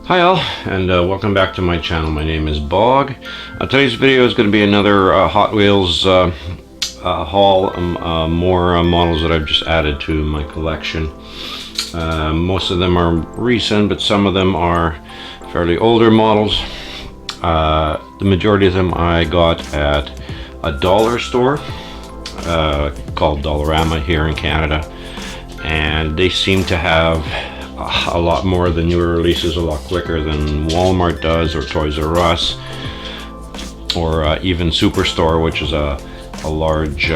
Hi all, and welcome back to my channel. My name is Bog. Today's video is going to be another Hot Wheels haul, more models that I've just added to my collection. Most of them are recent, but some of them are fairly older models. The majority of them I got at a dollar store called Dollarama here in Canada, and they seem to have a lot more of the newer releases a lot quicker than Walmart does, or Toys R Us, or even Superstore, which is a large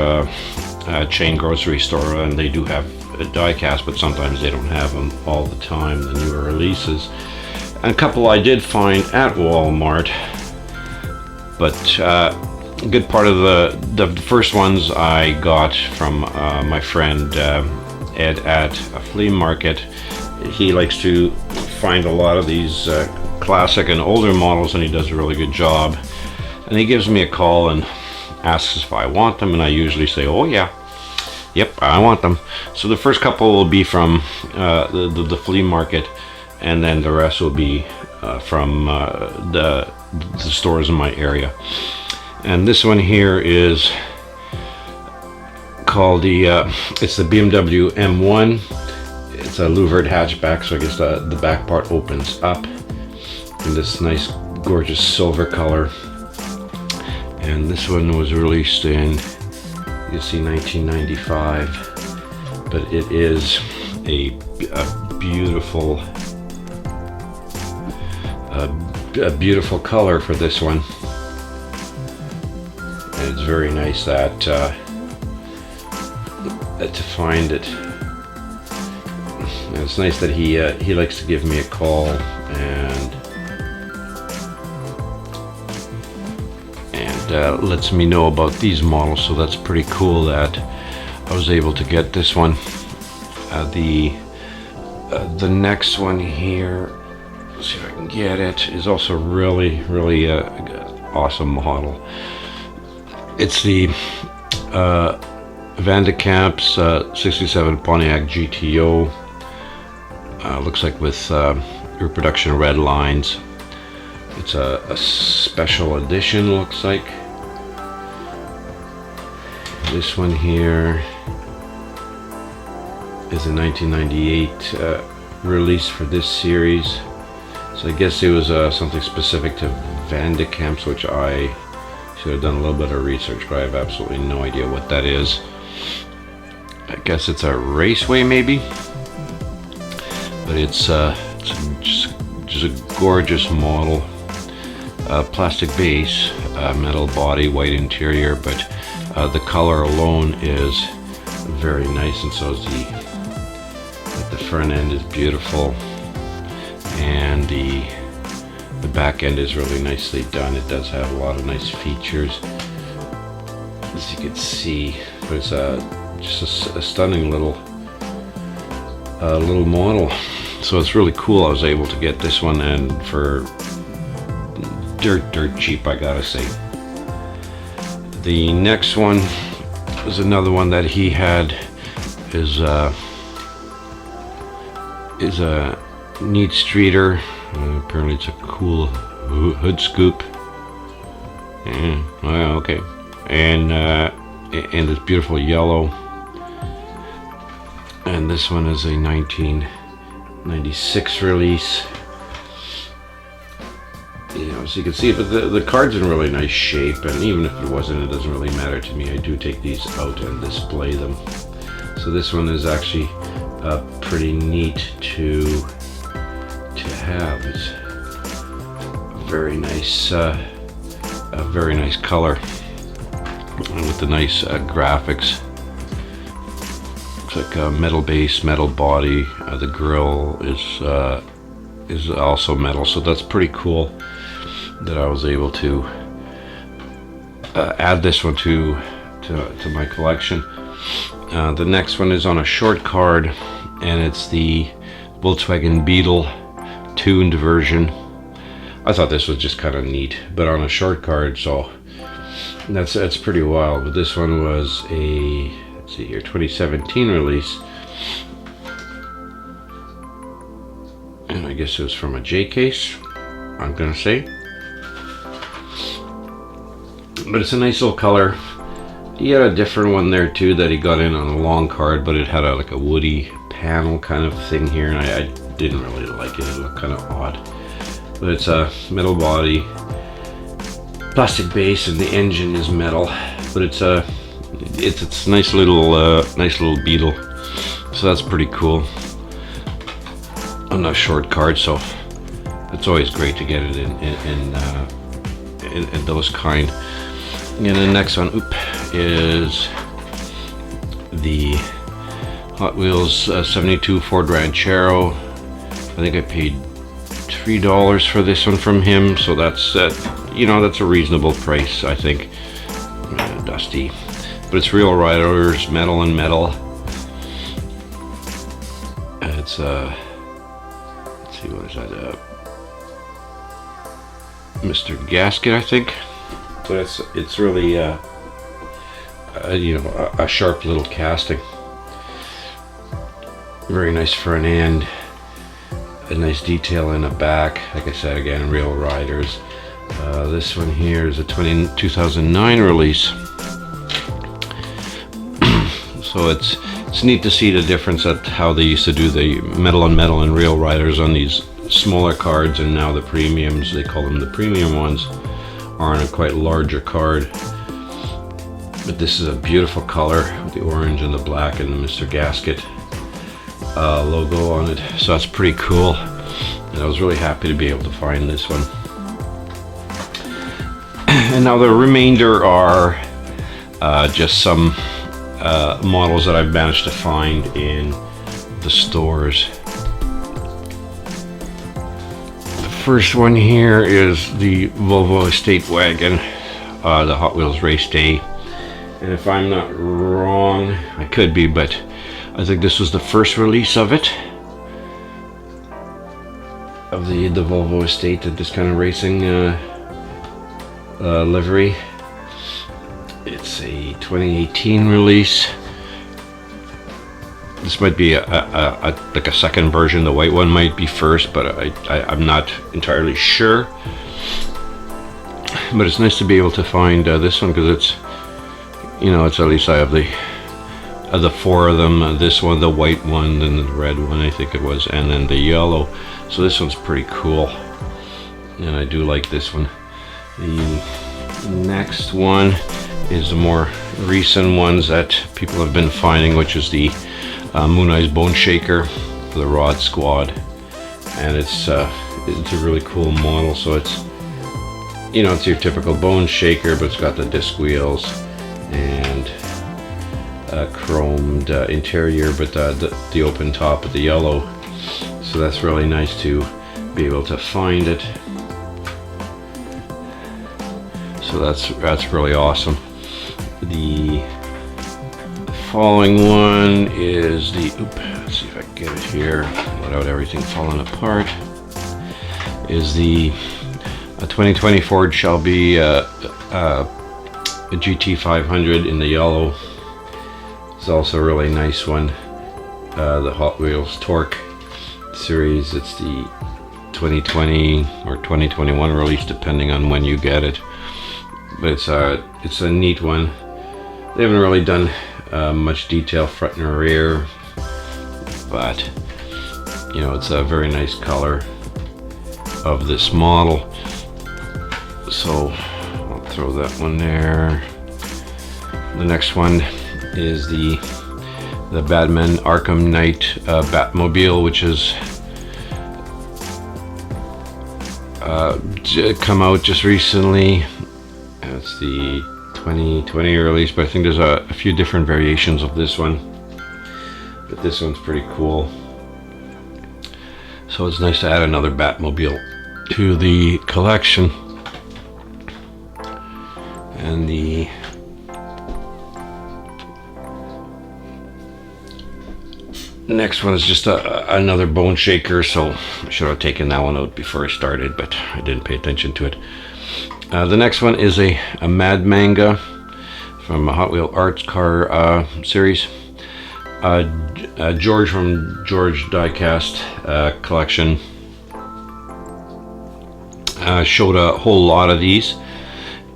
chain grocery store, and they do have a die-cast, but sometimes they don't have them all the time, the newer releases. And a couple I did find at Walmart, but a good part of the first ones I got from my friend Ed at a flea market. He likes to find a lot of these classic and older models, and he does a really good job. And he gives me a call and asks if I want them, and I usually say, oh yeah, yep, I want them. So the first couple will be from the flea market, and then the rest will be from the stores in my area. And this one here is called it's the BMW M1. It's a louvered hatchback, so I guess the back part opens up in this nice, gorgeous silver color. And this one was released in, you see, 1995. But it is a beautiful, a beautiful color for this one. And it's very nice that to find it. And it's nice that he likes to give me a call and lets me know about these models. So that's pretty cool that I was able to get this one. The next one here, let's see if I can get it, is also really awesome model. It's the Van de Kamp's 67 Pontiac GTO. Looks like with reproduction red lines. It's a special edition, looks like. This one here is a 1998 release for this series. So I guess it was something specific to Van de Kamp's, which I should have done a little bit of research, but I have absolutely no idea what that is. I guess it's a raceway, maybe. But it's just a gorgeous model. Plastic base, metal body, white interior, but the color alone is very nice, and so is the front end is beautiful, and the back end is really nicely done. It does have a lot of nice features, as you can see. But it's just a stunning little model. So it's really cool. I was able to get this one, and for dirt cheap, I gotta say. The next one is another one that he had. Is a neat streeter. Apparently it's a cool hood scoop. Yeah, oh, okay. And this beautiful yellow. And this one is a 1996 release. You know, so you can see, but the card's in really nice shape, and even if it wasn't, it doesn't really matter to me. I do take these out and display them. So this one is actually pretty neat to have. It's a very nice color, and with the nice graphics. Looks like a metal base, metal body. The grill is also metal, so that's pretty cool that I was able to add this one to my collection. The next one is on a short card, and it's the Volkswagen Beetle tuned version. I thought this was just kind of neat, but on a short card, so that's pretty wild. But this one was a, let's see here, 2017 release. And I guess it was from a J case, I'm gonna say. But it's a nice little color. He had a different one there too that he got in on a long card, but it had like a woody panel kind of thing here, and I didn't really like it. It looked kind of odd. But it's a metal body, plastic base, and the engine is metal. But it's a nice little Beetle. So that's pretty cool. On a short card, so it's always great to get it in those kind. And the next one, is the Hot Wheels 72 Ford Ranchero. I think I paid $3 for this one from him, so that's that's a reasonable price, I think. Dusty, but it's real riders, metal and metal. It's let's see, what is that? Mr. Gasket, I think. But it's really a sharp little casting. Very nice front end. A nice detail in the back. Like I said, again, real riders. This one here is a 2009 release. So it's neat to see the difference at how they used to do the metal on metal and real riders on these smaller cards, and now the premiums, they call them the premium ones, are on a quite larger card. But this is a beautiful color with the orange and the black and the Mr. Gasket logo on it, so that's pretty cool. And I was really happy to be able to find this one. And now the remainder are just some models that I've managed to find in the stores. The first one here is the Volvo Estate wagon, the Hot Wheels Race Day. And if I'm not wrong, I could be, but I think this was the first release of it, of the Volvo Estate, and this kind of racing livery. It's a 2018 release. This might be like a second version. The white one might be first, but I'm not entirely sure. But it's nice to be able to find this one, because it's, it's at least I have the four of them. This one, the white one, then the red one, I think it was, and then the yellow. So this one's pretty cool, and I do like this one. The next one is the more recent ones that people have been finding, which is the Moon Eyes Bone Shaker for the Rod Squad, and it's a really cool model. So it's it's your typical bone shaker, but it's got the disc wheels and chromed interior, but the open top with the yellow. So that's really nice to be able to find it. So that's really awesome. The following one is the, let's see if I can get it here without everything falling apart, is the 2020 Ford Shelby GT500 in the yellow. It's also a really nice one. The Hot Wheels Torque series. It's the 2020 or 2021 release, depending on when you get it. But it's a neat one. They haven't really done much detail front and rear, but it's a very nice color of this model. So I'll throw that one there. The next one is the Batman Arkham Knight Batmobile, which has come out just recently. It's the 2020 release, but I think there's a few different variations of this one. But this one's pretty cool. So it's nice to add another Batmobile to the collection. And the next one is just another bone shaker, so I should have taken that one out before I started, but I didn't pay attention to it. The next one is a Mad Manga from a Hot Wheel Arts car series. George from George Diecast collection. showed a whole lot of these,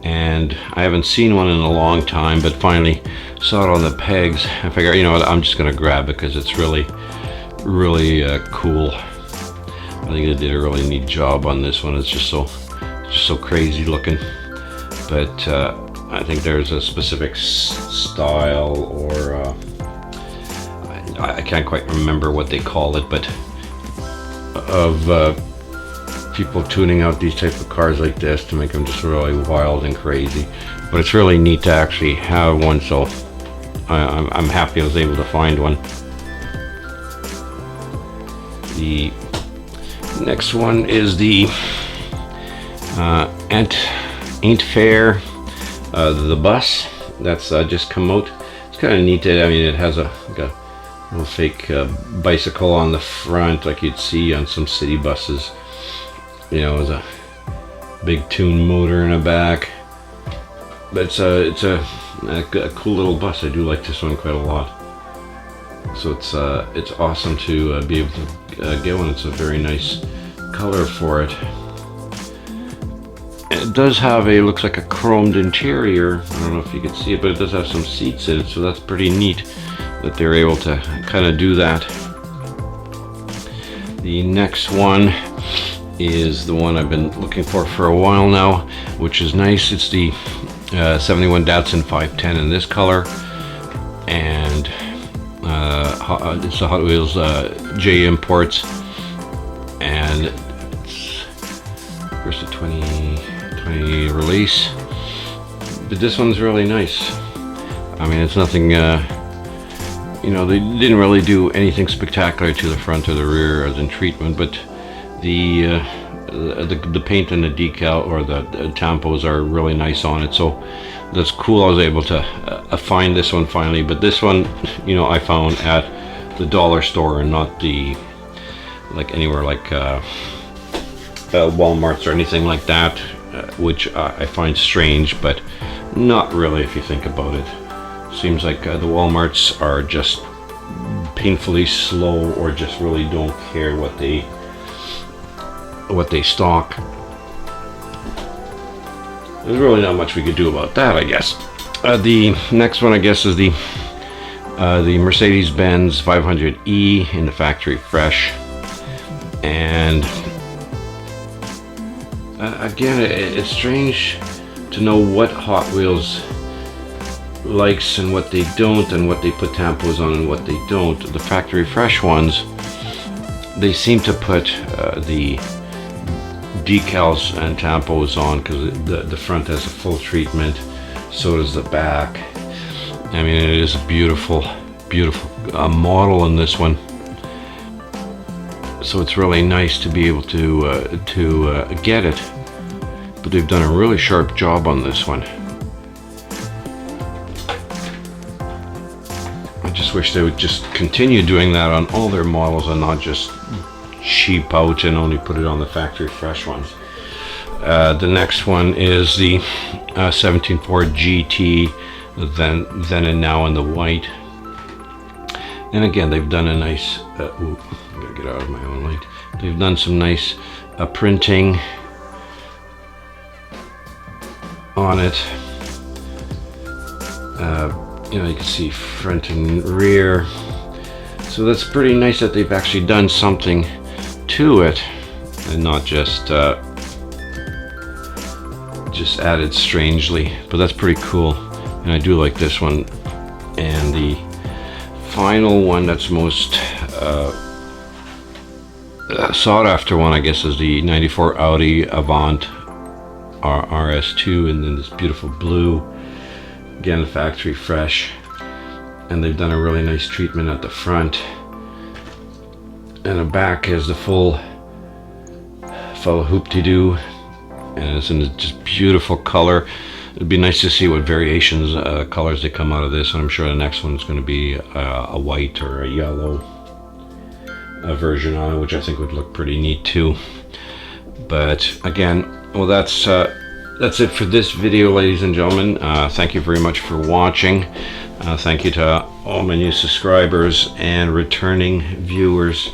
and I haven't seen one in a long time, but finally saw it on the pegs. I figured, you know what, I'm just gonna grab it because it's really cool. I think they did a really neat job on this one. It's just so crazy looking, but I think there's a specific style, or I can't quite remember what they call it, but of people tuning out these type of cars like this to make them just really wild and crazy. But it's really neat to actually have one, so I'm happy I was able to find one. The next one is the Ain't Fair, the bus that's just come out. It's kind of neat. I mean, it has like a little fake bicycle on the front, like you'd see on some city buses. You know, it's a big tune motor in the back. But it's a cool little bus. I do like this one quite a lot. So it's awesome to be able to get one. It's a very nice color for it. It does have looks like a chromed interior. I don't know if you can see it, but it does have some seats in it, so that's pretty neat that they're able to kind of do that. The next one is the one I've been looking for a while now, which is nice. It's the 71 Datsun 510 in this color, and it's the Hot Wheels J Imports, and it's first a 2020 release. But this one's really nice. I mean, it's nothing, you know, they didn't really do anything spectacular to the front or the rear as in treatment, but the paint and the decal, or the tampos, are really nice on it, so that's cool. I was able to find this one finally, but this one, you know, I found at the dollar store and not the anywhere like Walmart's or anything like that, which I find strange, but not really if you think about it. Seems like the Walmarts are just painfully slow, or just really don't care what they stock. There's really not much we could do about that, I guess. The next one, I guess, is the Mercedes-Benz 500e in the factory fresh, and again, it's strange to know what Hot Wheels likes and what they don't, and what they put tampos on and what they don't. The factory fresh ones, they seem to put the decals and tampos on, because the front has a full treatment, so does the back. I mean, it is a beautiful model in this one, so it's really nice to be able to get it. But they've done a really sharp job on this one. I just wish they would just continue doing that on all their models, and not just cheap out and only put it on the factory fresh ones. The next one is the 174 GT, then and now in the white. And again, they've done a nice ooh, I gotta get out of my own light. They've done some nice printing on it. You know, you can see front and rear, so that's pretty nice that they've actually done something to it, and not just added strangely. But that's pretty cool, and I do like this one. And the final one that's most sought after one, I guess, is the 94 Audi Avant RS2, and then this beautiful blue, again factory fresh, and they've done a really nice treatment at the front, and the back is the full hoop-de-doo, and it's in a just beautiful color. It'd be nice to see what variations colors they come out of this, and I'm sure the next one is going to be a white or a yellow version on it, which I think would look pretty neat too. But again, well, that's it for this video, ladies and gentlemen. Thank you very much for watching. Thank you to all my new subscribers and returning viewers,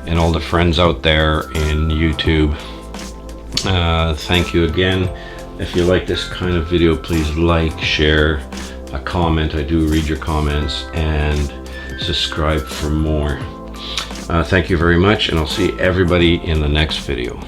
and all the friends out there in YouTube. Thank you again. If you like this kind of video, please like, share, a comment. I do read your comments, and subscribe for more. Thank you very much, and I'll see everybody in the next video.